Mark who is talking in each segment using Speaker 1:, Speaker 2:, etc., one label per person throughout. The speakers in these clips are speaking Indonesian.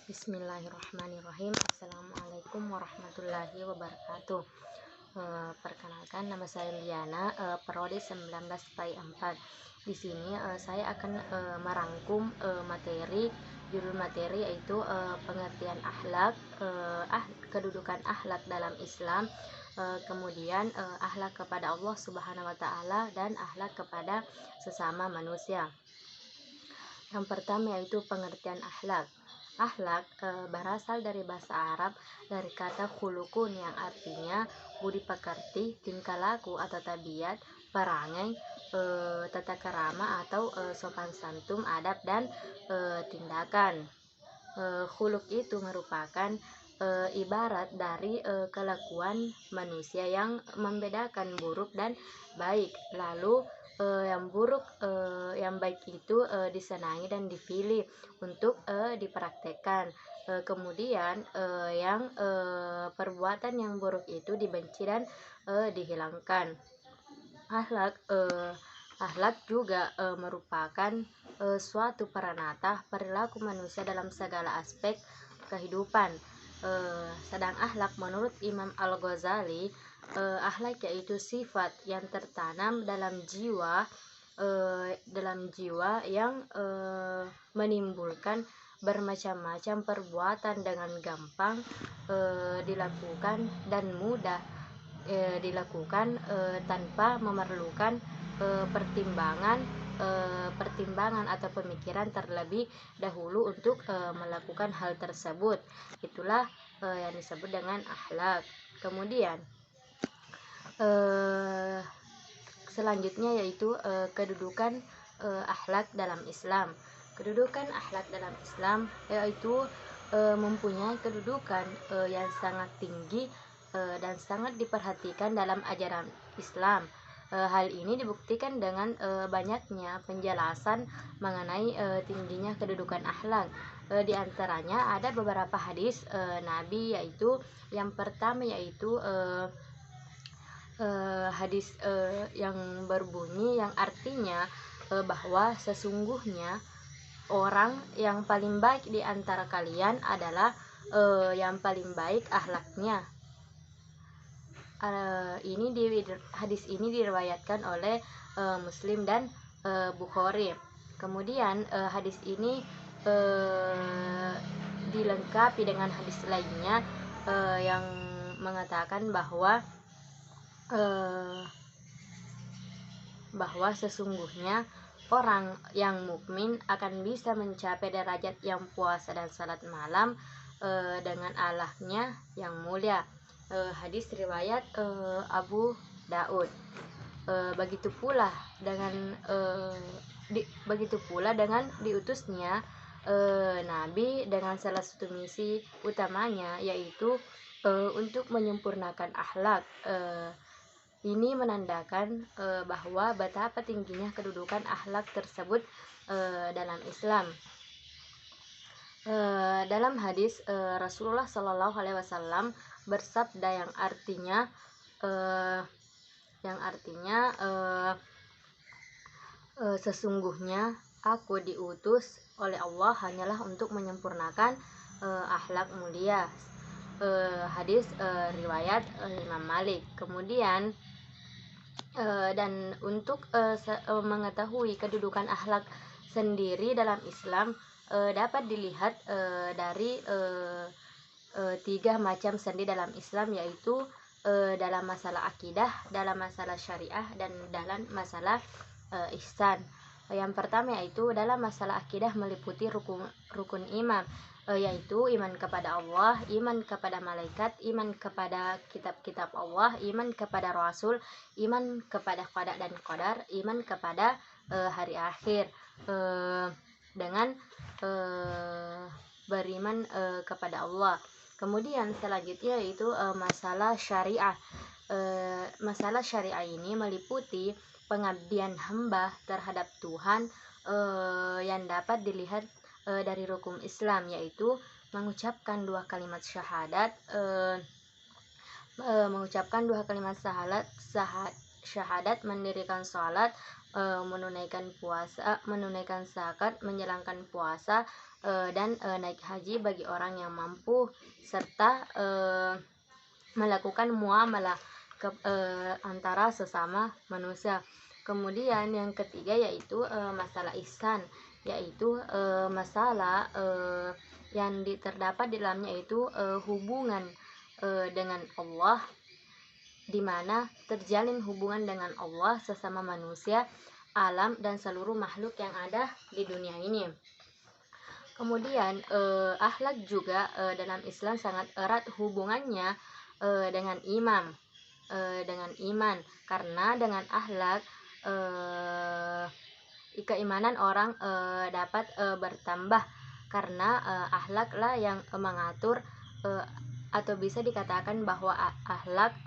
Speaker 1: Bismillahirrahmanirrahim. Assalamualaikum warahmatullahi wabarakatuh. Perkenalkan, nama saya Liana, prodi 19/4. Di sini saya akan merangkum judul materi yaitu pengertian akhlak, kedudukan akhlak dalam Islam, kemudian akhlak kepada Allah Subhanahu wa taala dan akhlak kepada sesama manusia. Yang pertama yaitu pengertian akhlak. Akhlak berasal dari bahasa Arab dari kata khulukun yang artinya budi pekerti, tingkah laku atau tabiat, perangai, tata kerama atau sopan santun, adab dan tindakan. Khuluk itu merupakan ibarat dari kelakuan manusia yang membedakan buruk dan baik. Lalu yang baik itu disenangi dan dipilih untuk dipraktekkan. Kemudian perbuatan yang buruk itu dibenci dan dihilangkan. Akhlak juga merupakan suatu peranata perilaku manusia dalam segala aspek kehidupan. Sedang akhlak menurut Imam Al-Ghazali, akhlak yaitu sifat yang tertanam dalam jiwa yang menimbulkan bermacam-macam perbuatan dengan gampang dilakukan dan mudah dilakukan tanpa memerlukan pertimbangan atau pemikiran terlebih dahulu untuk melakukan hal tersebut. Itulah yang disebut dengan akhlak. Kemudian selanjutnya yaitu kedudukan akhlak dalam Islam. Kedudukan akhlak dalam Islam yaitu mempunyai kedudukan yang sangat tinggi dan sangat diperhatikan dalam ajaran Islam. Hal ini dibuktikan dengan banyaknya penjelasan mengenai tingginya kedudukan akhlak. Di antaranya ada beberapa hadis Nabi, yaitu yang pertama yaitu hadis yang berbunyi yang artinya bahwa sesungguhnya orang yang paling baik di antara kalian adalah yang paling baik akhlaknya. Hadis ini diriwayatkan oleh Muslim dan Bukhari. Kemudian hadis ini dilengkapi dengan hadis lainnya yang mengatakan bahwa sesungguhnya orang yang mukmin akan bisa mencapai derajat yang puasa dan salat malam dengan akhlaknya yang mulia. Hadis riwayat Abu Daud. Begitu pula dengan diutusnya Nabi dengan salah satu misi utamanya yaitu untuk menyempurnakan akhlak. Ini menandakan bahwa betapa tingginya kedudukan akhlak tersebut dalam Islam. Dalam hadis Rasulullah Shallallahu Alaihi Wasallam bersabda yang artinya sesungguhnya aku diutus oleh Allah hanyalah untuk menyempurnakan akhlak mulia. Hadis riwayat Imam Malik. Kemudian dan untuk mengetahui kedudukan akhlak sendiri dalam Islam dapat dilihat dari 3 macam sendi dalam Islam, yaitu dalam masalah akidah, dalam masalah syariah, dan dalam masalah ihsan. Yang pertama yaitu dalam masalah akidah meliputi rukun iman, yaitu iman kepada Allah, iman kepada malaikat, iman kepada kitab-kitab Allah, iman kepada Rasul, iman kepada qada dan qadar, iman kepada hari akhir, dengan beriman kepada Allah. Kemudian selanjutnya yaitu masalah syariah. Masalah syariah ini meliputi pengabdian hamba terhadap Tuhan yang dapat dilihat dari rukun Islam, yaitu mengucapkan 2 kalimat syahadat, mendirikan sholat, menunaikan zakat, menjalankan puasa, dan naik haji bagi orang yang mampu, serta melakukan muamalah antara sesama manusia. Kemudian yang ketiga yaitu masalah ihsan, yaitu masalah yang terdapat di dalamnya itu hubungan dengan Allah, di mana terjalin hubungan dengan Allah, sesama manusia, alam, dan seluruh makhluk yang ada di dunia ini. Kemudian akhlak juga dalam Islam sangat erat hubungannya dengan iman, karena dengan akhlak keimanan orang dapat bertambah, karena akhlaklah yang mengatur, atau bisa dikatakan bahwa akhlak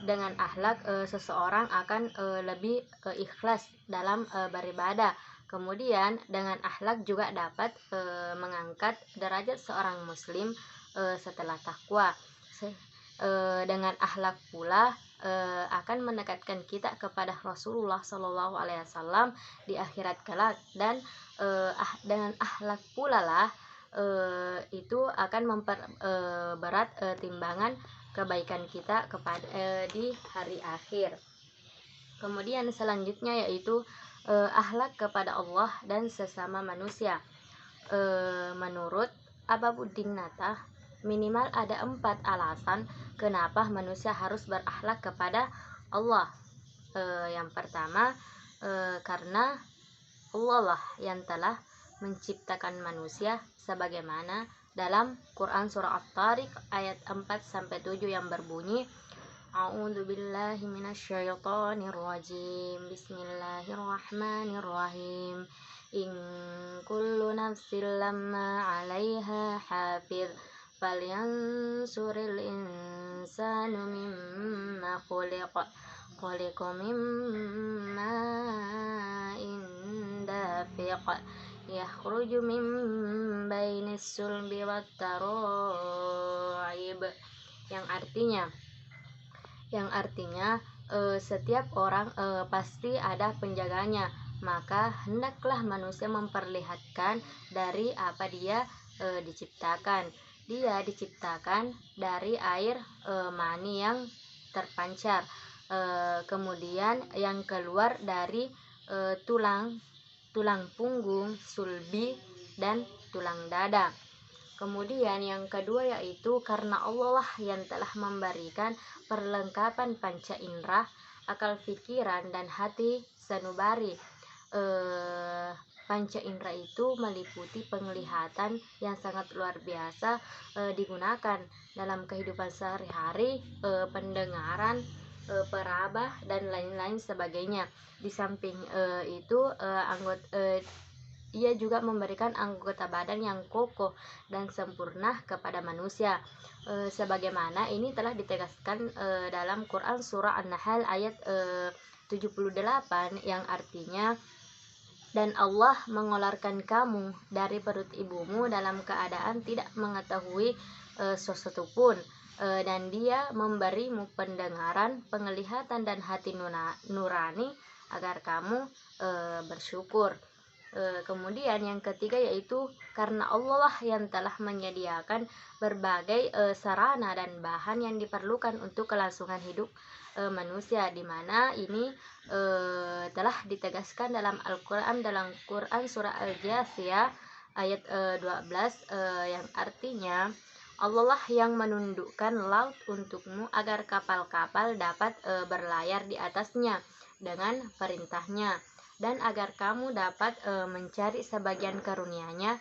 Speaker 1: dengan akhlak seseorang akan lebih ikhlas dalam beribadah. Kemudian dengan akhlak juga dapat mengangkat derajat seorang muslim setelah takwa. Dengan akhlak pula akan mendekatkan kita kepada Rasulullah Shallallahu Alaihi Wasallam di akhirat kelak, dan dengan akhlak pula lah itu akan memperberat timbangan kebaikan kita kepada di hari akhir. Kemudian selanjutnya yaitu akhlak kepada Allah dan sesama manusia. Menurut Ababuddin Natah, minimal ada 4 alasan kenapa manusia harus berakhlak kepada Allah. Yang pertama, karena Allah lah yang telah menciptakan manusia, sebagaimana dalam Quran surah At-Tariq ayat 4-7 yang berbunyi, A'udzu billahi minasyaitonir rajim. Bismillahirrahmanirrahim. In kullu nafsin lamma 'alaiha hafiz. Falyansuril insanu mimma khuliqa. Khuliqa mimma dafiq. Yakhruju min bainis sulbi wat tara'ib. Yang artinya setiap orang pasti ada penjaganya, maka hendaklah manusia memperlihatkan dari apa dia diciptakan. Dia diciptakan dari air mani yang terpancar, kemudian yang keluar dari tulang punggung, sulbi, dan tulang dada. Kemudian yang kedua yaitu karena Allah lah yang telah memberikan perlengkapan panca indera, akal, pikiran, dan hati sanubari. Panca indera itu meliputi penglihatan yang sangat luar biasa digunakan dalam kehidupan sehari-hari, pendengaran, peraba, dan lain-lain sebagainya. Di samping itu ia juga memberikan anggota badan yang kokoh dan sempurna kepada manusia, sebagaimana ini telah ditegaskan dalam Quran surah An-Nahl ayat 78, yang artinya, dan Allah mengeluarkan kamu dari perut ibumu dalam keadaan tidak mengetahui sesuatu pun, dan Dia memberimu pendengaran, penglihatan, dan hati nurani agar kamu bersyukur. Kemudian yang ketiga yaitu karena Allah lah yang telah menyediakan berbagai sarana dan bahan yang diperlukan untuk kelangsungan hidup manusia, di mana ini telah ditegaskan dalam Al-Quran, dalam Quran surah Al-Jasiyah ayat 12, yang artinya, Allah lah yang menundukkan laut untukmu agar kapal-kapal dapat berlayar di atasnya dengan perintahnya, dan agar kamu dapat mencari sebagian karunia-Nya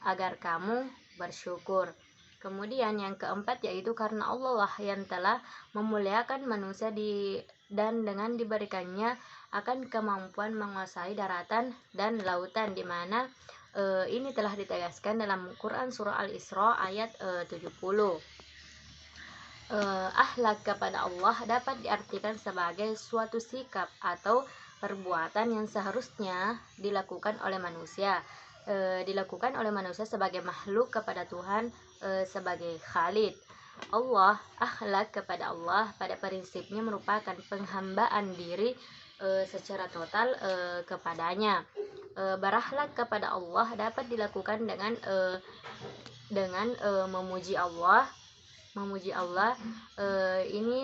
Speaker 1: agar kamu bersyukur. Kemudian yang keempat yaitu karena Allah lah yang telah memuliakan manusia dan dengan diberikannya akan kemampuan menguasai daratan dan lautan, di mana ini telah ditegaskan dalam Quran surah Al-Isra ayat 70. Akhlak kepada Allah dapat diartikan sebagai suatu sikap atau perbuatan yang seharusnya dilakukan oleh manusia sebagai makhluk kepada Tuhan sebagai Khalid. Akhlak kepada Allah pada prinsipnya merupakan penghambaan diri secara total kepadanya. Berakhlak kepada Allah dapat dilakukan dengan memuji Allah. Ini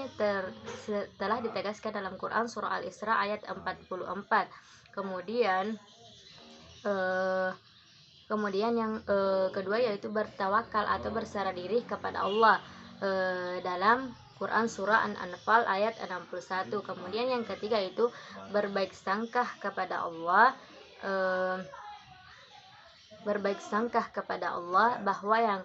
Speaker 1: telah ditegaskan dalam Quran surah Al-Isra ayat 44. Kemudian yang kedua yaitu bertawakal atau berserah diri kepada Allah dalam Quran surah An-Anfal ayat 61. Kemudian yang ketiga yaitu berbaik sangka kepada Allah, bahwa yang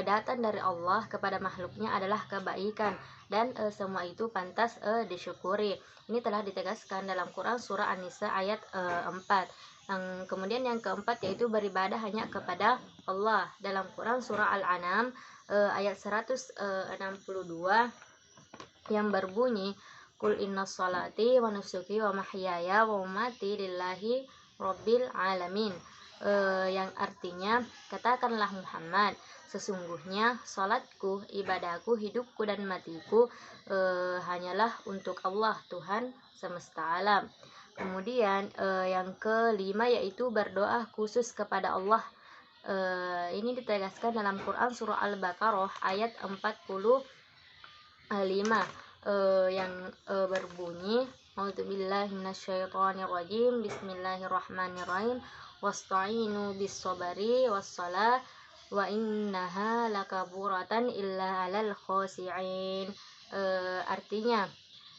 Speaker 1: datang dari Allah kepada makhluknya adalah kebaikan dan semua itu pantas disyukuri. Ini telah ditegaskan dalam Quran surah An-Nisa ayat 4. Kemudian yang keempat yaitu beribadah hanya kepada Allah dalam Quran surah Al-An'am ayat 162 yang berbunyi Qul inna sholati wa nusuki wa mahyaya wa mamati lillahi rabbil alamin, yang artinya, katakanlah Muhammad, sesungguhnya salatku, ibadahku, hidupku dan matiku hanyalah untuk Allah, Tuhan semesta alam. Kemudian yang kelima yaitu berdoa khusus kepada Allah. Ini ditegaskan dalam Quran surah Al-Baqarah ayat 45 yang berbunyi A'udzubillahi minasyaitonirrajim, Bismillahirrahmanirrahim, wasta'inu bis-sabri was-shalah wa innaha lakaburatan illa 'alal khashi'in. Artinya,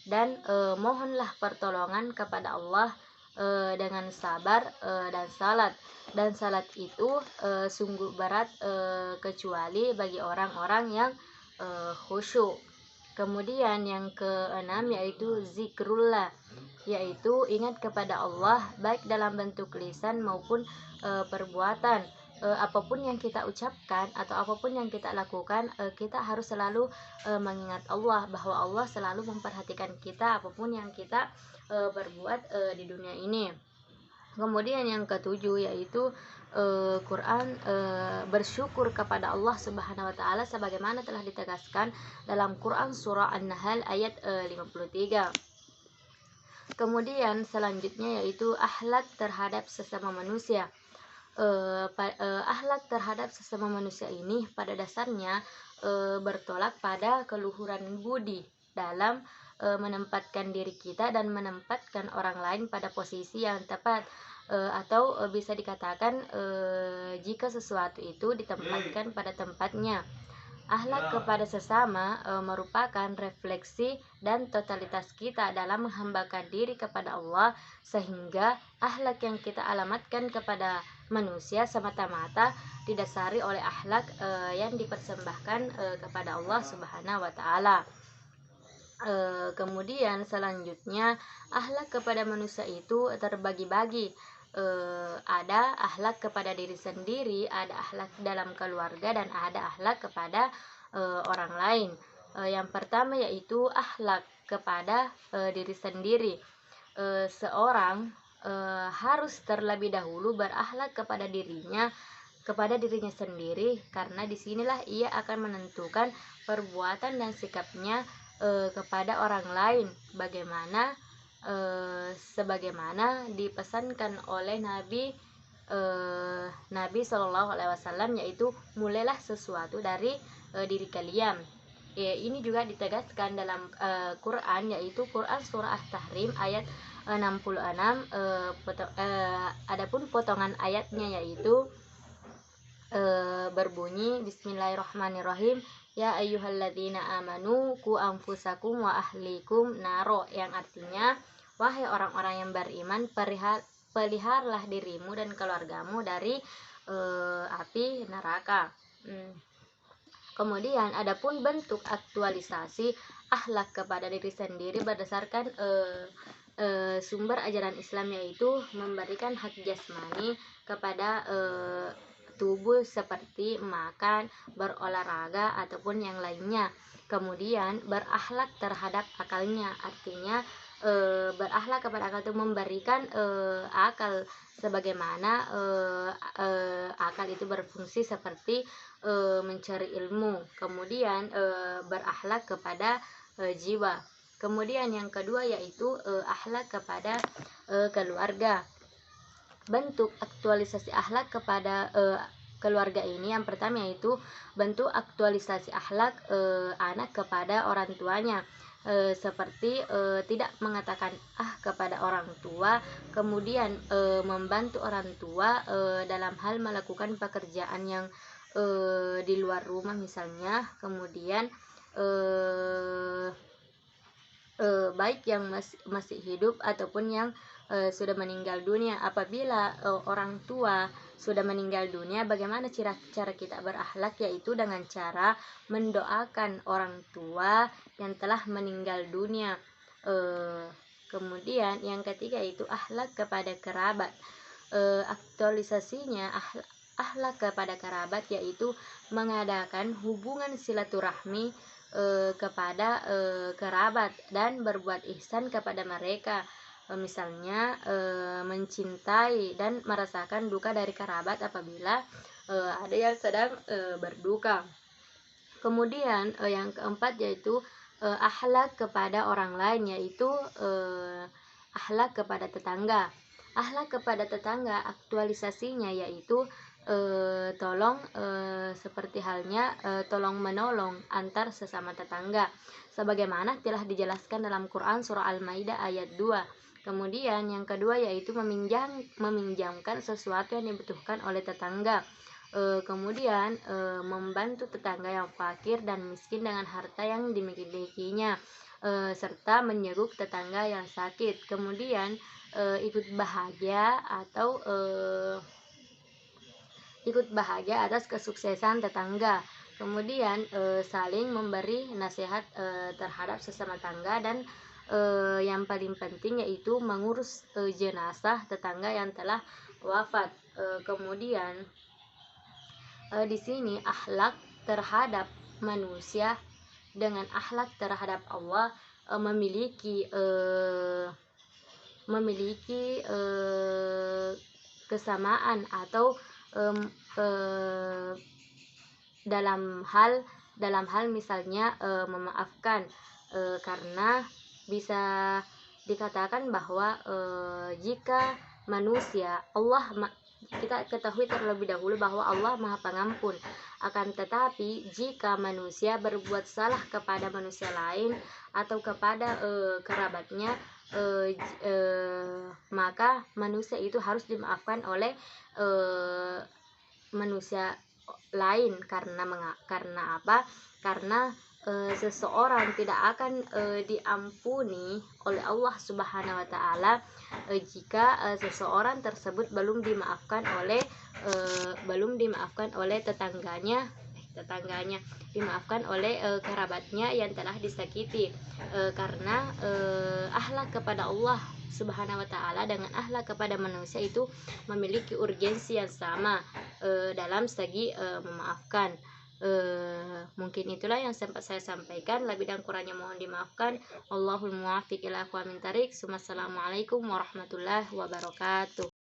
Speaker 1: dan mohonlah pertolongan kepada Allah dengan sabar dan salat itu sungguh berat kecuali bagi orang-orang yang khusyuk. Kemudian yang keenam yaitu zikrullah, yaitu ingat kepada Allah baik dalam bentuk lisan maupun perbuatan. Apapun yang kita ucapkan atau apapun yang kita lakukan, kita harus selalu mengingat Allah, bahwa Allah selalu memperhatikan kita apapun yang kita berbuat di dunia ini. Kemudian yang ketujuh yaitu Quran bersyukur kepada Allah Subhanahu wa taala sebagaimana telah ditegaskan dalam Quran surah An-Nahl ayat 53. Kemudian selanjutnya yaitu akhlak terhadap sesama manusia. Akhlak terhadap sesama manusia ini pada dasarnya bertolak pada keluhuran budi dalam menempatkan diri kita dan menempatkan orang lain pada posisi yang tepat, atau bisa dikatakan jika sesuatu itu ditempatkan pada tempatnya. Akhlak kepada sesama merupakan refleksi dan totalitas kita dalam menghambakan diri kepada Allah, sehingga akhlak yang kita alamatkan kepada manusia semata-mata didasari oleh akhlak yang dipersembahkan kepada Allah Subhanahu wa taala. Kemudian selanjutnya akhlak kepada manusia itu terbagi-bagi. Ada akhlak kepada diri sendiri, ada akhlak dalam keluarga, dan ada akhlak kepada orang lain. Yang pertama yaitu akhlak kepada diri sendiri. Seorang harus terlebih dahulu berakhlak kepada dirinya sendiri, karena disinilah ia akan menentukan perbuatan dan sikapnya kepada orang lain, sebagaimana dipesankan oleh Nabi Shallallahu Alaihi Wasallam, yaitu mulailah sesuatu dari diri kalian. Ini juga ditegaskan dalam Quran, yaitu Quran surah At-Tahrim ayat 66. Adapun potongan ayatnya yaitu berbunyi Bismillahirrahmanirrahim, ya ayyuhalladzina amanu qu anfusakum wa ahlikum naro, yang artinya, wahai orang-orang yang beriman, peliharalah dirimu dan keluargamu dari api neraka. Kemudian adapun bentuk aktualisasi akhlak kepada diri sendiri berdasarkan sumber ajaran Islam, yaitu memberikan hak jasmani kepada tubuh seperti makan, berolahraga ataupun yang lainnya. Kemudian berakhlak terhadap akalnya, artinya berakhlak kepada akal itu memberikan akal sebagaimana akal itu berfungsi seperti mencari ilmu. Kemudian berakhlak kepada jiwa. Kemudian yang kedua yaitu akhlak kepada keluarga. bentuk aktualisasi akhlak kepada keluarga ini, yang pertama yaitu bentuk aktualisasi akhlak anak kepada orang tuanya, seperti tidak mengatakan kepada orang tua, kemudian membantu orang tua dalam hal melakukan pekerjaan yang di luar rumah misalnya, kemudian baik yang masih hidup ataupun yang sudah meninggal dunia. Apabila orang tua sudah meninggal dunia, bagaimana cara kita berakhlak, yaitu dengan cara mendoakan orang tua yang telah meninggal dunia. Kemudian yang ketiga yaitu akhlak kepada kerabat. Aktualisasinya akhlak kepada kerabat yaitu mengadakan hubungan silaturahmi kepada kerabat dan berbuat ihsan kepada mereka, misalnya mencintai dan merasakan duka dari kerabat apabila ada yang sedang berduka. Kemudian yang keempat yaitu akhlak kepada orang lain, yaitu akhlak kepada tetangga. Akhlak kepada tetangga aktualisasinya yaitu tolong seperti halnya tolong menolong antar sesama tetangga, sebagaimana telah dijelaskan dalam Quran surah Al-Maidah ayat 2. Kemudian yang kedua yaitu meminjamkan sesuatu yang dibutuhkan oleh tetangga. Kemudian membantu tetangga yang fakir dan miskin dengan harta yang dimilikinya, serta menyeruk tetangga yang sakit. Kemudian ikut bahagia atas kesuksesan tetangga. Kemudian saling memberi nasihat terhadap sesama tetangga, dan yang paling penting yaitu mengurus jenazah tetangga yang telah wafat. Kemudian di sini akhlak terhadap manusia dengan akhlak terhadap Allah memiliki kesamaan atau dalam hal misalnya memaafkan, karena bisa dikatakan bahwa jika manusia kita ketahui terlebih dahulu bahwa Allah Maha Pengampun. Akan tetapi jika manusia berbuat salah kepada manusia lain atau kepada kerabatnya, maka manusia itu harus dimaafkan oleh manusia lain. Karena apa? Karena seseorang tidak akan diampuni oleh Allah Subhanahu wa taala jika seseorang tersebut belum dimaafkan oleh tetangganya, dimaafkan oleh kerabatnya yang telah disakiti. Karena akhlak kepada Allah Subhanahu wa taala dengan akhlak kepada manusia itu memiliki urgensi yang sama dalam segi memaafkan. Mungkin itulah yang sempat saya sampaikan. Lebih dan kurangnya mohon dimaafkan. Allahul muwaffiq ila aqwamit thariq. Wassalamualaikum warahmatullahi wabarakatuh.